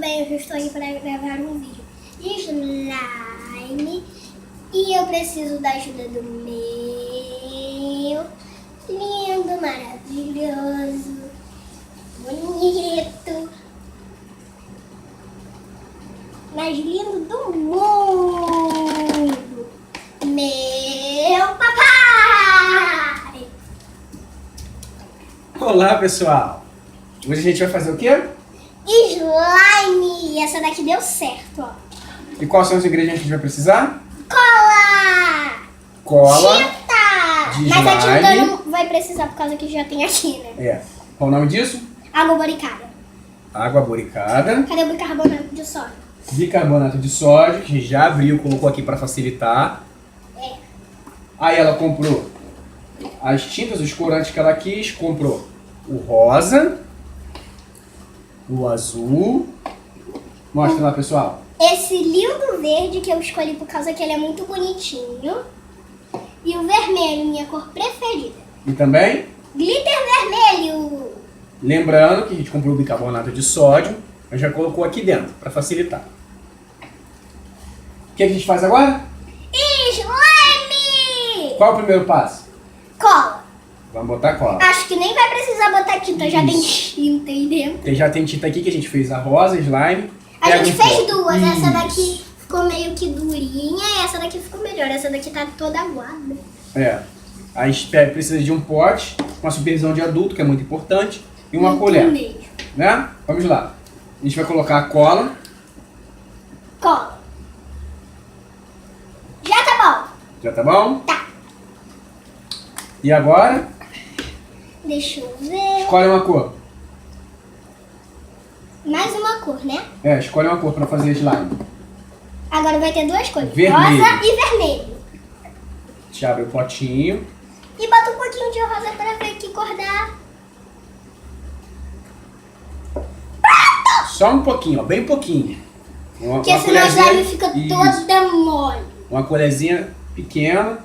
bem, eu já estou aqui para gravar um vídeo de slime e eu preciso da ajuda do meu lindo, maravilhoso, bonito, mais lindo do mundo, meu papai! Olá, pessoal! Hoje a gente vai fazer o quê? Slime! Essa daqui deu certo, ó. E quais são os ingredientes que a gente vai precisar? Cola! Cola. Tinta! De Mas a tinta slime. não vai precisar por causa que já tem aqui, né? É. Qual o nome disso? Água boricada. Água boricada. Cadê o bicarbonato de sódio? Bicarbonato de sódio, que a gente já abriu, colocou aqui para facilitar. É. Aí ela comprou as tintas, os corantes que ela quis, comprou o rosa, o azul. Mostra lá, pessoal. Esse lindo verde que eu escolhi por causa que ele é muito bonitinho. E o vermelho, minha cor preferida. E também, Glitter vermelho! lembrando que a gente comprou o bicarbonato de sódio, mas já colocou aqui dentro, para facilitar. O que a gente faz agora? Slime! Qual é o primeiro passo? Cola. Vamos botar cola. Acho que nem vai precisar botar tinta, já tem Isso. tinta aí dentro. Já tem tinta aqui que a gente fez a rosa, slime. A Pega gente um fez pouco. duas, essa Isso. daqui ficou meio que durinha e essa daqui ficou melhor. Essa daqui tá toda aguada. É. A gente precisa de um pote, uma supervisão de adulto, que é muito importante, e uma Muito colher. mesmo. Né? Vamos lá. A gente vai colocar a cola. Cola. Já tá bom. Já tá bom? Tá. E agora, Deixa eu ver. escolhe uma cor. Mais uma cor, né? É, escolhe uma cor para fazer slime. Agora vai ter duas cores. Vermelho. Rosa e vermelho. A gente abre o potinho. E bota um pouquinho de rosa pra ver que cor dá. Só um pouquinho, ó, bem pouquinho. Porque senão o slime fica Isso. toda mole. Uma colherzinha pequena.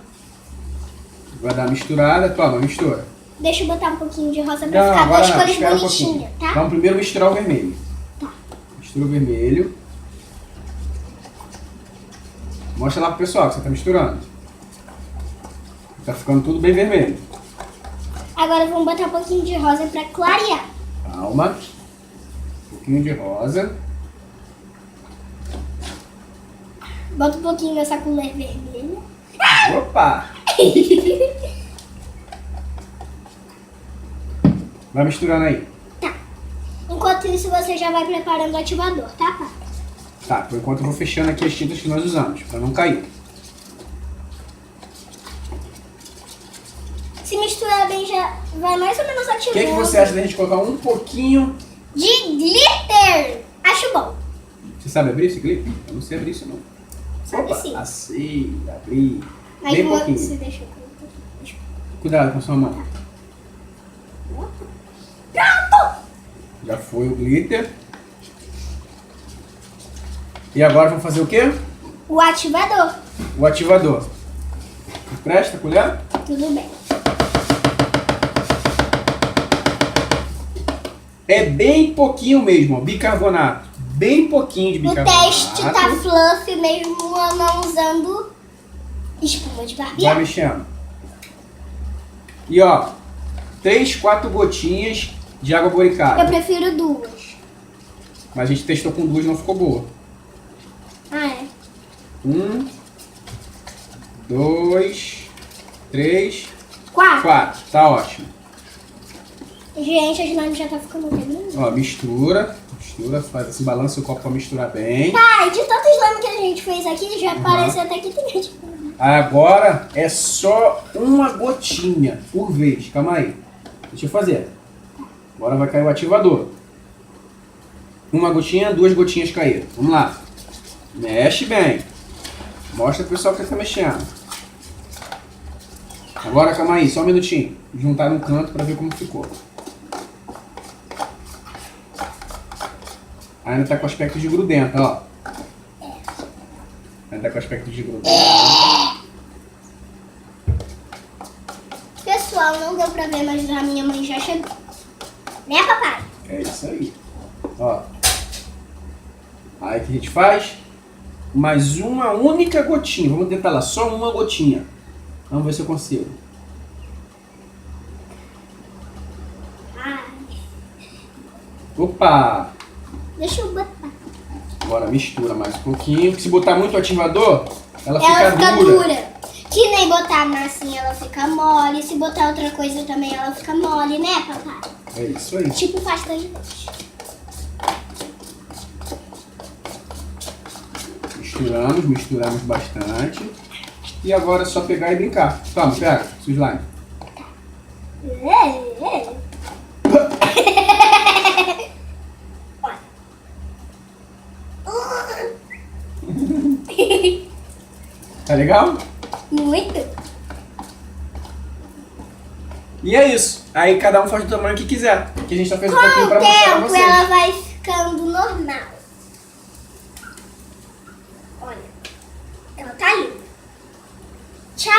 Vai dar uma misturada. Toma, mistura. Deixa eu botar um pouquinho de rosa pra ficar duas cores espera um bonitinhas, pouquinho. tá? Vamos primeiro misturar o vermelho. Tá. Mistura o vermelho. Mostra lá pro pessoal que você tá misturando. Tá ficando tudo bem vermelho. Agora vamos botar um pouquinho de rosa pra clarear. Calma. Um pouquinho de rosa. Bota um pouquinho nessa colher vermelha. Opa! Vai misturando aí. Tá. Enquanto isso, você já vai preparando o ativador, tá, pai? Tá, por enquanto eu vou fechando aqui as tintas que nós usamos, pra não cair. Se misturar bem, já vai mais ou menos O ativando. que você acha da gente colocar um pouquinho... De glitter! Acho bom. Você sabe abrir esse glitter? Eu não sei abrir isso não. Sabe sim. Assim, abrir. Mas Bem você pouquinho. deixa eu... Cuidado com a sua mão. Pronto! Já foi o glitter. E agora vamos fazer o quê? O ativador. O ativador. Presta a colher? Tudo bem. É bem pouquinho mesmo, ó, bicarbonato. Bem pouquinho de O bicarbonato. teste tá fluffy mesmo eu não usando espuma de Vai barbear. mexendo. E ó, 3, 4 gotinhas de água Eu boricada. prefiro duas. Mas a gente testou com 2 e não ficou boa. Ah, é? 1, 2, 3, Quatro. 4. Tá ótimo. Gente, a slime já tá ficando bem grande. Ó, mistura, faz assim, balança o copo pra misturar bem. Pai, de tanto slime que a gente fez aqui, já parece até que tem gente. Agora é só uma gotinha por vez. Calma aí. Deixa eu fazer. Agora vai cair o ativador. Uma gotinha, 2 gotinhas caíram. Vamos lá. Mexe bem. Mostra pro pessoal que tá mexendo. Agora, calma aí, só um minutinho. Juntar no canto pra ver como ficou. Ainda tá com aspecto de grudenta, ó. Ainda tá com aspecto de grudenta. Pessoal, não deu pra ver, mas a minha mãe já chegou. Né, papai? É isso aí. Ó. Aí o que a gente faz? Mais uma única gotinha. Vamos tentar lá, só uma gotinha. Vamos ver se eu consigo. Ai, Opa! deixa eu botar. Agora mistura mais um pouquinho. Se botar muito ativador, ela Ela fica dura. dura. Que nem botar massinha, ela fica mole. Se botar outra coisa também, ela fica mole, né, papai? É isso aí. Tipo pasta de dente. Misturamos bastante. E agora é só pegar e brincar. Toma, pega, seu slime. Tá legal? Muito. E é isso. Aí cada um faz do tamanho que quiser. Que a gente só fez um Com pouquinho o pra mostrar pra tempo, vocês. ela vai ficando normal. Olha, ela tá linda. Tchau.